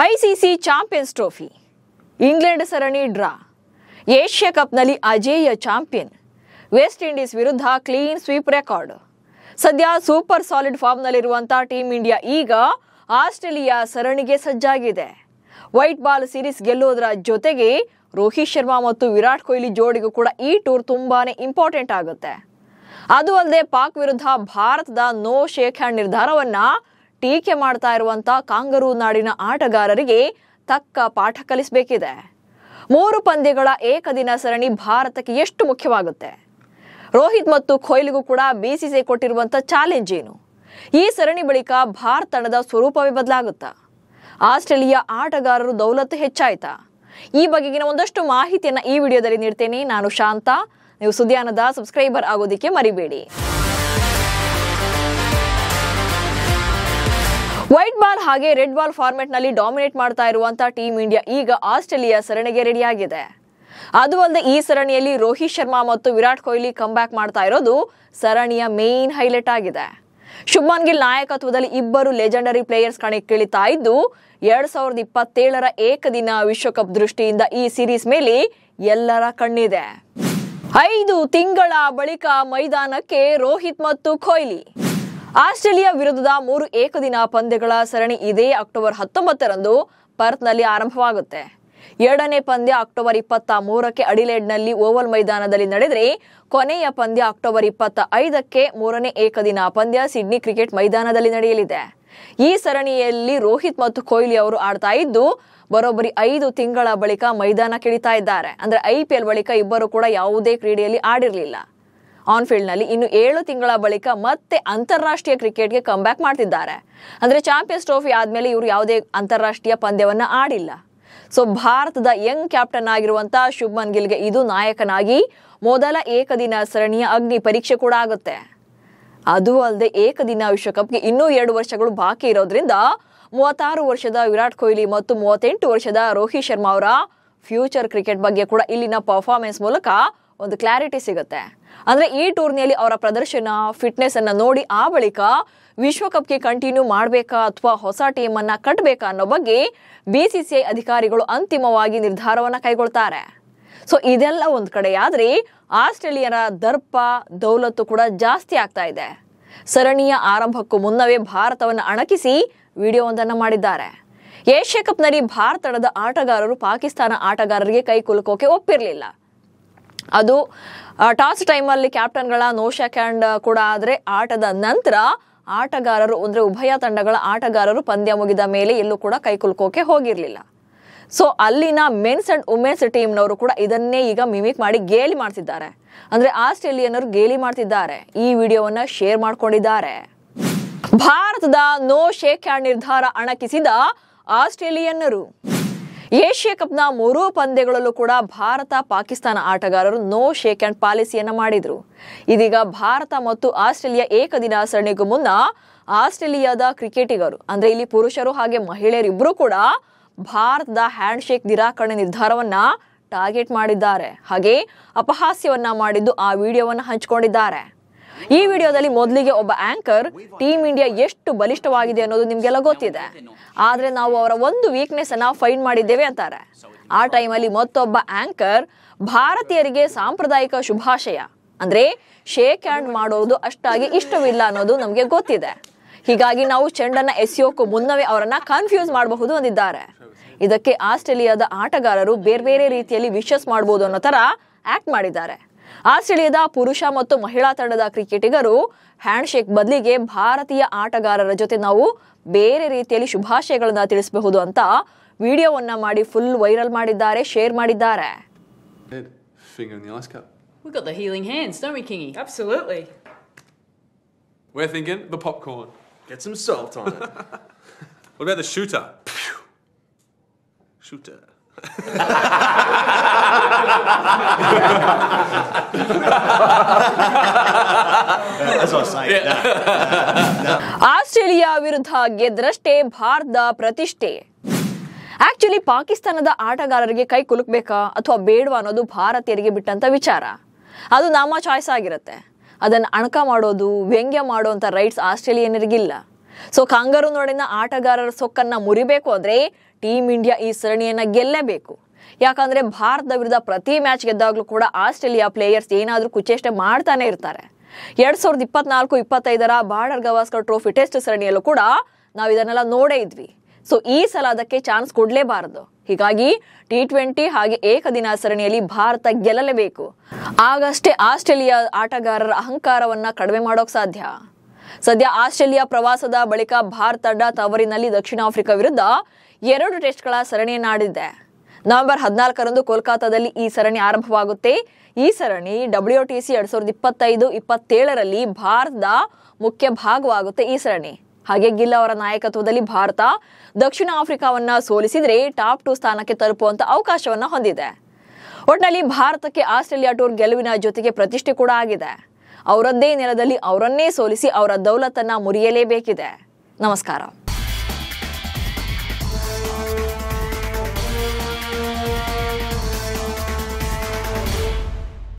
ICC champions trophy England ಸರಣಿ draw. Asia ಕಪ್ನಲ್ಲಿ ಅಜೇಯ ಚಾಂಪಿಯನ್. ವೆಸ್ಟ್ ಇಂಡೀಸ್ ವಿರುದ್ಧ ಕ್ಲೀನ್ ಸ್ವೀಪ್ ರೆಕಾರ್ಡ್. ಸದ್ಯ ಸೂಪರ್ ಸಾಲಿಡ್ ಫಾರ್ಮ್ನಲ್ಲಿರುವಂತಹ ಟೀಮ್ ಇಂಡಿಯಾ ಈಗ ಆಸ್ಟ್ರೇಲಿಯಾ ಸರಣಿಗೆ ಸಜ್ಜಾಗಿದೆ. ವೈಟ್ ಬಾಲ್ ಸೀರೀಸ್ ಗೆಲ್ಲೋದರ ಜೊತೆಗೆ ರೋಹಿತ್ ಶರ್ಮಾ ಮತ್ತು ವಿರಾಟ್ ಕೊಹ್ಲಿ ಜೋಡಿಗೂ ಕೂಡ ಈ ಟೂರ್ ತುಂಬಾನೇ ಇಂಪಾರ್ಟೆಂಟ್ ಆಗುತ್ತೆ. ಅದು ಅಲ್ಲದೆ ಪಾಕ್ ವಿರುದ್ಧ ಭಾರತದ ನೋ ಶೇಕ್ ಹ್ಯಾಂಡ್ ನಿರ್ಧಾರವನ್ನ ಟೀಕೆ ಮಾಡ್ತಾ ಇರುವಂತಹ ಕಾಂಗರೂ ನಾಡಿನ ಆಟಗಾರರಿಗೆ ತಕ್ಕ ಪಾಠ ಕಲಿಸಬೇಕಿದೆ. 3 ಪಂದ್ಯಗಳ ಏಕದಿನ ಸರಣಿ ಭಾರತಕ್ಕೆ ಎಷ್ಟು ಮುಖ್ಯವಾಗುತ್ತೆ? ರೋಹಿತ್ ಮತ್ತು ಕೊಹ್ಲಿಗೂ ಕೂಡ ಬಿಸಿಸಿಐ ಕೊಟ್ಟಿರುವಂತಹ ಚಾಲೆಂಜ್ ಏನು? ಈ ಸರಣಿ ಬಳಿಕ ಭಾರತ ತಂಡದ ಸ್ವರೂಪವೇ ಬದಲಾಗುತ್ತಾ? ಆಸ್ಟ್ರೇಲಿಯಾ ಆಟಗಾರರು ದೌಲತ್ತು ಹೆಚ್ಚಾಯ್ತಾ? ಈ ಬಗೆಗಿನ ಒಂದಷ್ಟು ಮಾಹಿತಿಯನ್ನ ಈ ವಿಡಿಯೋದಲ್ಲಿ ನೀಡ್ತೇನೆ. ನಾನು ಶಾಂತ. ನೀವು ಸುದ್ದಿಯಾನದ ಸಬ್ಸ್ಕ್ರೈಬರ್ ಆಗೋದಿಕ್ಕೆ ಮರಿಬೇಡಿ. ವೈಟ್ ಬಾಲ್ ಹಾಗೆ ರೆಡ್ ಬಾಲ್ ಫಾರ್ಮೆಟ್ ನಲ್ಲಿ ಡಾಮಿನೇಟ್ ಮಾಡ್ತಾ ಇರುವಂತಹ ಟೀಮ್ ಇಂಡಿಯಾ ಈಗ ಆಸ್ಟ್ರೇಲಿಯಾ ಸರಣಿಗೆ ರೆಡಿಯಾಗಿದೆ. ಅದು ಅಲ್ಲದೆ ಈ ಸರಣಿಯಲ್ಲಿ ರೋಹಿತ್ ಶರ್ಮಾ ಮತ್ತು ವಿರಾಟ್ ಕೊಹ್ಲಿ ಕಂಬ್ಯಾಕ್ ಮಾಡ್ತಾ ಇರೋದು ಸರಣಿಯ ಮೇನ್ ಹೈಲೈಟ್ ಆಗಿದೆ. ಶುಭ್ಮನ್ ಗಿಲ್ ನಾಯಕತ್ವದಲ್ಲಿ ಇಬ್ಬರು ಲೆಜೆಂಡರಿ ಪ್ಲೇಯರ್ಸ್ ಕಣಕ್ಕಿಳಿತಾ ಇದ್ದು 2027ರ ಏಕದಿನ ವಿಶ್ವಕಪ್ ದೃಷ್ಟಿಯಿಂದ ಈ ಸೀರೀಸ್ ಮೇಲೆ ಎಲ್ಲರ ಕಣ್ಣಿದೆ. 5 ತಿಂಗಳ ಬಳಿಕ ಮೈದಾನಕ್ಕೆ ರೋಹಿತ್ ಮತ್ತು ಕೊಹ್ಲಿ. ಆಸ್ಟ್ರೇಲಿಯಾ ವಿರುದ್ಧದ 3 ಏಕದಿನ ಪಂದ್ಯಗಳ ಸರಣಿ ಇದೇ ಅಕ್ಟೋಬರ್ 19ರಂದು ಪರ್ತ್ನಲ್ಲಿ ಆರಂಭವಾಗುತ್ತೆ. 2ನೇ ಪಂದ್ಯ ಅಕ್ಟೋಬರ್ 23ಕ್ಕೆ ಅಡಿಲೇಡ್ನಲ್ಲಿ ಓವಲ್ ಮೈದಾನದಲ್ಲಿ ನಡೆದರೆ ಕೊನೆಯ ಪಂದ್ಯ ಅಕ್ಟೋಬರ್ 25ಕ್ಕೆ 3ನೇ ಏಕದಿನ ಪಂದ್ಯ ಸಿಡ್ನಿ ಕ್ರಿಕೆಟ್ ಮೈದಾನದಲ್ಲಿ ನಡೆಯಲಿದೆ. ಈ ಸರಣಿಯಲ್ಲಿ ರೋಹಿತ್ ಮತ್ತು ಕೊಹ್ಲಿ ಅವರು ಆಡ್ತಾ ಇದ್ದು ಬರೋಬ್ಬರಿ 5 ತಿಂಗಳ ಬಳಿಕ ಮೈದಾನಕ್ಕಿಳಿತಾ ಇದ್ದಾರೆ. ಅಂದ್ರೆ IPL ಬಳಿಕ ಇಬ್ಬರು ಕೂಡ ಯಾವುದೇ ಕ್ರೀಡೆಯಲ್ಲಿ ಆಡಿರಲಿಲ್ಲ. ಆನ್ ಫೀಲ್ಡ್ ನಲ್ಲಿ ಇನ್ನು 7 ತಿಂಗಳ ಬಳಿಕ ಮತ್ತೆ ಅಂತಾರಾಷ್ಟ್ರೀಯ ಕ್ರಿಕೆಟ್ಗೆ ಕಂಬ್ಯಾಕ್ ಮಾಡ್ತಿದ್ದಾರೆ. ಅಂದ್ರೆ ಚಾಂಪಿಯನ್ಸ್ ಟ್ರೋಫಿ ಆದ್ಮೇಲೆ ಇವರು ಯಾವುದೇ ಅಂತಾರಾಷ್ಟ್ರೀಯ ಪಂದ್ಯವನ್ನ ಆಡಿಲ್ಲ. ಸೊ ಭಾರತದ ಯಂಗ್ ಕ್ಯಾಪ್ಟನ್ ಆಗಿರುವಂತಹ ಶುಭ್ಮನ್ ಗಿಲ್ಗೆ ಇದು ನಾಯಕನಾಗಿ ಮೊದಲ ಏಕದಿನ ಸರಣಿಯ ಅಗ್ನಿ ಪರೀಕ್ಷೆ ಕೂಡ ಆಗುತ್ತೆ. ಅದು ಅಲ್ಲದೆ ಏಕದಿನ ವಿಶ್ವಕಪ್ಗೆ ಇನ್ನೂ 2 ವರ್ಷಗಳು ಬಾಕಿ ಇರೋದ್ರಿಂದ 36 ವರ್ಷದ ವಿರಾಟ್ ಕೊಹ್ಲಿ ಮತ್ತು 38 ವರ್ಷದ ರೋಹಿತ್ ಶರ್ಮಾ ಅವರ ಫ್ಯೂಚರ್ ಕ್ರಿಕೆಟ್ ಬಗ್ಗೆ ಕೂಡ ಇಲ್ಲಿನ ಪರ್ಫಾರ್ಮೆನ್ಸ್ ಮೂಲಕ ಒಂದು ಕ್ಲಾರಿಟಿ ಸಿಗುತ್ತೆ. ಅಂದ್ರೆ ಈ ಟೂರ್ನಿಯಲ್ಲಿ ಅವರ ಪ್ರದರ್ಶನ, ಫಿಟ್ನೆಸ್ ಅನ್ನ ನೋಡಿ ಆ ಬಳಿಕ ವಿಶ್ವಕಪ್ಗೆ ಕಂಟಿನ್ಯೂ ಮಾಡಬೇಕಾ ಅಥವಾ ಹೊಸ ಟೀಮ್ ಅನ್ನ ಕಟ್ಟಬೇಕಾ ಅನ್ನೋ ಬಗ್ಗೆ ಬಿಸಿಸಿಐ ಅಧಿಕಾರಿಗಳು ಅಂತಿಮವಾಗಿ ನಿರ್ಧಾರವನ್ನ ಕೈಗೊಳ್ತಾರೆ. ಸೊ ಇದೆಲ್ಲ ಒಂದ್ ಕಡೆ ಆದ್ರೆ ಆಸ್ಟ್ರೇಲಿಯರ ದರ್ಪ ದೌಲತ್ತು ಕೂಡ ಜಾಸ್ತಿ ಆಗ್ತಾ ಇದೆ. ಸರಣಿಯ ಆರಂಭಕ್ಕೂ ಮುನ್ನವೇ ಭಾರತವನ್ನು ಅಣಕಿಸಿ ವಿಡಿಯೋವೊಂದನ್ನ ಮಾಡಿದ್ದಾರೆ. ಏಷ್ಯಾ ಕಪ್ನಲ್ಲಿ ಭಾರತ ತಂಡದ ಆಟಗಾರರು ಪಾಕಿಸ್ತಾನ ಆಟಗಾರರಿಗೆ ಕೈ ಕುಲುಕೋಕೆ ಒಪ್ಪಿರಲಿಲ್ಲ. ಅದು ಟಾಸ್ ಟೈಮಲ್ಲಿ ಕ್ಯಾಪ್ಟನ್ಗಳ ನೋ ಶೇಕ್ ಹ್ಯಾಂಡ್ ಕೂಡ ಆದ್ರೆ ಆಟದ ನಂತರ ಆಟಗಾರರು ಅಂದ್ರೆ ಉಭಯ ತಂಡಗಳ ಆಟಗಾರರು ಪಂದ್ಯ ಮುಗಿದ ಮೇಲೆ ಎಲ್ಲೂ ಕೂಡ ಕೈ ಕುಲುಕೋಕೆ ಹೋಗಿರ್ಲಿಲ್ಲ. ಸೊ ಅಲ್ಲಿನ ಮೆನ್ಸ್ ಅಂಡ್ ವುಮೆನ್ಸ್ ಟೀಮ್ನವರು ಕೂಡ ಇದನ್ನೇ ಈಗ ಮಿಮಿಕ್ ಮಾಡಿ ಗೇಲಿ ಮಾಡ್ತಿದ್ದಾರೆ. ಅಂದ್ರೆ ಆಸ್ಟ್ರೇಲಿಯನ್ನರು ಗೇಲಿ ಮಾಡ್ತಿದ್ದಾರೆ. ಈ ವಿಡಿಯೋವನ್ನ ಶೇರ್ ಮಾಡ್ಕೊಂಡಿದ್ದಾರೆ. ಭಾರತದ ನೋ ಶೇಕ್ ಹ್ಯಾಂಡ್ ನಿರ್ಧಾರ ಅಣಕಿಸಿದ ಆಸ್ಟ್ರೇಲಿಯನ್ನರು. ಏಷ್ಯಾ ಕಪ್ನ 3 ಪಂದ್ಯಗಳಲ್ಲೂ ಕೂಡ ಭಾರತ ಪಾಕಿಸ್ತಾನ ಆಟಗಾರರು ನೋ ಶೇಕ್ ಹ್ಯಾಂಡ್ ಪಾಲಿಸಿಯನ್ನ ಮಾಡಿದ್ರು. ಇದೀಗ ಭಾರತ ಮತ್ತು ಆಸ್ಟ್ರೇಲಿಯಾ ಏಕದಿನ ಸರಣಿಗೂ ಮುನ್ನ ಆಸ್ಟ್ರೇಲಿಯಾದ ಕ್ರಿಕೆಟಿಗರು ಅಂದ್ರೆ ಇಲ್ಲಿ ಪುರುಷರು ಹಾಗೆ ಮಹಿಳೆಯರಿಬ್ಬರು ಕೂಡ ಭಾರತದ ಹ್ಯಾಂಡ್ ಶೇಕ್ ನಿರಾಕರಣೆ ನಿರ್ಧಾರವನ್ನ ಟಾರ್ಗೆಟ್ ಮಾಡಿದ್ದಾರೆ. ಹಾಗೆ ಅಪಹಾಸ್ಯವನ್ನ ಮಾಡಿದ್ದು ಆ ವಿಡಿಯೋವನ್ನ ಹಂಚಿಕೊಂಡಿದ್ದಾರೆ. ಈ ವಿಡಿಯೋದಲ್ಲಿ ಮೊದಲಿಗೆ ಒಬ್ಬ ಆಂಕರ್ ಟೀಮ್ ಇಂಡಿಯಾ ಎಷ್ಟು ಬಲಿಷ್ಠವಾಗಿದೆ ಅನ್ನೋದು ನಿಮ್ಗೆಲ್ಲ ಗೊತ್ತಿದೆ, ಆದ್ರೆ ನಾವು ಅವರ ಒಂದು ವೀಕ್ನೆಸ್ ಅನ್ನ ಫೈಂಡ್ ಮಾಡಿದ್ದೇವೆ ಅಂತಾರೆ. ಆ ಟೈಮಲ್ಲಿ ಮತ್ತೊಬ್ಬ ಆಂಕರ್ ಭಾರತೀಯರಿಗೆ ಸಾಂಪ್ರದಾಯಿಕ ಶುಭಾಶಯ ಅಂದ್ರೆ ಶೇಕ್ ಹ್ಯಾಂಡ್ ಮಾಡೋದು ಅಷ್ಟಾಗಿ ಇಷ್ಟವಿಲ್ಲ ಅನ್ನೋದು ನಮ್ಗೆ ಗೊತ್ತಿದೆ. ಹೀಗಾಗಿ ನಾವು ಚೆಂಡನ್ನ ಎಸೆಯೋಕ್ಕೂ ಮುನ್ನವೇ ಅವರನ್ನ ಕನ್ಫ್ಯೂಸ್ ಮಾಡಬಹುದು ಅಂದಿದ್ದಾರೆ. ಇದಕ್ಕೆ ಆಸ್ಟ್ರೇಲಿಯಾದ ಆಟಗಾರರು ಬೇರೆ ಬೇರೆ ರೀತಿಯಲ್ಲಿ ವಿಶಸ್ ಮಾಡಬಹುದು ಅನ್ನೋ ತರ ಆಕ್ಟ್ ಮಾಡಿದ್ದಾರೆ. ಆಸ್ಟ್ರೇಲಿಯಾದ ಪುರುಷ ಮತ್ತು ಮಹಿಳಾ ತಂಡದ ಕ್ರಿಕೆಟಿಗರು ಹ್ಯಾಂಡ್ ಶೇಕ್ ಬದಲಿಗೆ ಭಾರತೀಯ ಆಟಗಾರರ ಜೊತೆ ನಾವು ಬೇರೆ ರೀತಿಯಲ್ಲಿ ಶುಭಾಶಯಗಳನ್ನ ತಿಳಿಸಬಹುದು ಅಂತ ವಿಡಿಯೋವನ್ನ ಮಾಡಿ ಫುಲ್ ವೈರಲ್ ಮಾಡಿದ್ದಾರೆ, ಶೇರ್ ಮಾಡಿದ್ದಾರೆ. We've got the healing hands, don't we, Kingy? Absolutely. We're thinking the popcorn. Get some salt on it. What about the shooter? Shooter. That's what I'm saying. No. Australia ವಿರುದ್ಧ ಗೆದ್ರಷ್ಟೇ ಭಾರತದ ಪ್ರತಿಷ್ಠೆ. Actually ಪಾಕಿಸ್ತಾನದ ಆಟಗಾರರಿಗೆ ಕೈ ಕುಲುಕ್ಬೇಕಾ ಅಥವಾ ಬೇಡವಾ ಅನ್ನೋದು ಭಾರತೀಯರಿಗೆ ಬಿಟ್ಟಂತ ವಿಚಾರ. ಅದು ನಮ್ಮ ಚಾಯ್ಸ್ ಆಗಿರುತ್ತೆ. ಅದನ್ನ ಅಣಕ ಮಾಡೋದು, ವ್ಯಂಗ್ಯ ಮಾಡುವಂತ ರೈಟ್ಸ್ ಆಸ್ಟ್ರೇಲಿಯನ್ನರಿಗಿಲ್ಲ. ಸೊ ಕಾಂಗರೂ ನಾಡಿನ ಆಟಗಾರರ ಸೊಕ್ಕನ್ನ ಮುರಿಬೇಕು ಅಂದ್ರೆ ಟೀಮ್ ಇಂಡಿಯಾ ಈ ಸರಣಿಯನ್ನ ಗೆಲ್ಲೇಬೇಕು. ಯಾಕಂದ್ರೆ ಭಾರತದ ವಿರುದ್ಧ ಪ್ರತಿ ಮ್ಯಾಚ್ ಗೆದ್ದಾಗ್ಲೂ ಕೂಡ ಆಸ್ಟ್ರೇಲಿಯಾ ಪ್ಲೇಯರ್ಸ್ ಏನಾದ್ರೂ ಕುಚೇಷ್ಟೆ ಮಾಡ್ತಾನೆ ಇರ್ತಾರೆ. 2024-25 ಬಾರ್ಡರ್ ಗವಾಸ್ಕರ್ ಟ್ರೋಫಿ ಟೆಸ್ಟ್ ಸರಣಿಯಲ್ಲೂ ಕೂಡ ನಾವು ಇದನ್ನೆಲ್ಲ ನೋಡೇ ಇದ್ವಿ. ಸೊ ಈ ಸಲ ಅದಕ್ಕೆ ಚಾನ್ಸ್ ಕೊಡ್ಲೇಬಾರದು. ಹೀಗಾಗಿ T20 ಹಾಗೆ ಏಕದಿನ ಸರಣಿಯಲ್ಲಿ ಭಾರತ ಗೆಲ್ಲಲೇಬೇಕು. ಆಗಷ್ಟೇ ಆಸ್ಟ್ರೇಲಿಯಾ ಆಟಗಾರರ ಅಹಂಕಾರವನ್ನ ಕಡಿಮೆ ಮಾಡೋಕ್ ಸಾಧ್ಯ. ಸದ್ಯ ಆಸ್ಟ್ರೇಲಿಯಾ ಪ್ರವಾಸದ ಬಳಿಕ ಭಾರತ ತಂಡ ತವರಿನಲ್ಲಿ ದಕ್ಷಿಣ ಆಫ್ರಿಕಾ ವಿರುದ್ಧ 2 ಟೆಸ್ಟ್ಗಳ ಸರಣಿಯನ್ನಾಡಿದೆ. ನವೆಂಬರ್ 14ರಂದು ಕೋಲ್ಕತ್ತಾದಲ್ಲಿ ಈ ಸರಣಿ ಆರಂಭವಾಗುತ್ತೆ. ಈ ಸರಣಿ WTC 2025-27ರಲ್ಲಿ ಭಾರತದ ಮುಖ್ಯ ಭಾಗವಾಗುತ್ತೆ. ಈ ಸರಣಿ ಹಾಗೆ ಗಿಲ್ ಅವರ ನಾಯಕತ್ವದಲ್ಲಿ ಭಾರತ ದಕ್ಷಿಣ ಆಫ್ರಿಕಾವನ್ನ ಸೋಲಿಸಿದ್ರೆ ಟಾಪ್ 2 ಸ್ಥಾನಕ್ಕೆ ತಲುಪುವಂತ ಅವಕಾಶವನ್ನ ಹೊಂದಿದೆ. ಒಟ್ನಲ್ಲಿ ಭಾರತಕ್ಕೆ ಆಸ್ಟ್ರೇಲಿಯಾ ಟೂರ್ ಗೆಲುವಿನ ಜೊತೆಗೆ ಪ್ರತಿಷ್ಠೆ ಕೂಡ ಆಗಿದೆ. ಅವರದ್ದೇ ನೆಲದಲ್ಲಿ ಅವರನ್ನೇ ಸೋಲಿಸಿ ಅವರ ದೌಲತ್ತನ್ನ ಮುರಿಯಲೇಬೇಕಿದೆ. ನಮಸ್ಕಾರ.